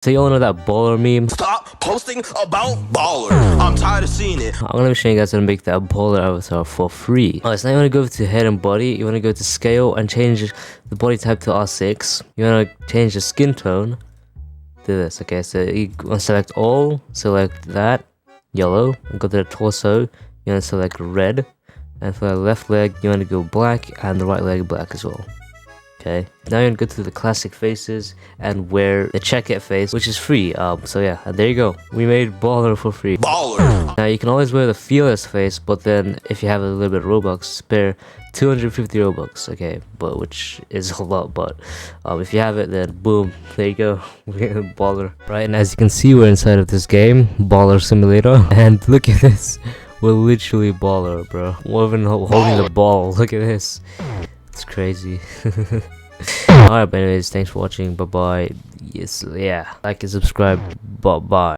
So you all know that baller meme? Stop posting about baller. I'm tired of seeing it. I'm gonna be showing you guys how to make that baller avatar for free. Alright, so now you wanna go to head and body, you wanna go to scale and change the body type to R6. You wanna change the skin tone to this. Okay, so you wanna select all, select that, yellow, and go to the torso, you wanna select red, and for the left leg you wanna go black and the right leg black as well. Okay, now you're gonna go to the classic faces and wear the checkout face, which is free. So yeah, and there you go. We made baller for free. Baller. Now you can always wear the fearless face, but then if you have a little bit of Robux, spare 250 Robux. Okay, but which is a lot. But if you have it, then boom, there you go. We're baller. Right, and as you can see, we're inside of this game, Baller Simulator, and look at this. We're literally baller, bro. We're even holding the ball. Look at this. It's crazy. Alright, but anyways, thanks for watching. Bye bye. Yes, yeah, like and subscribe. Bye bye.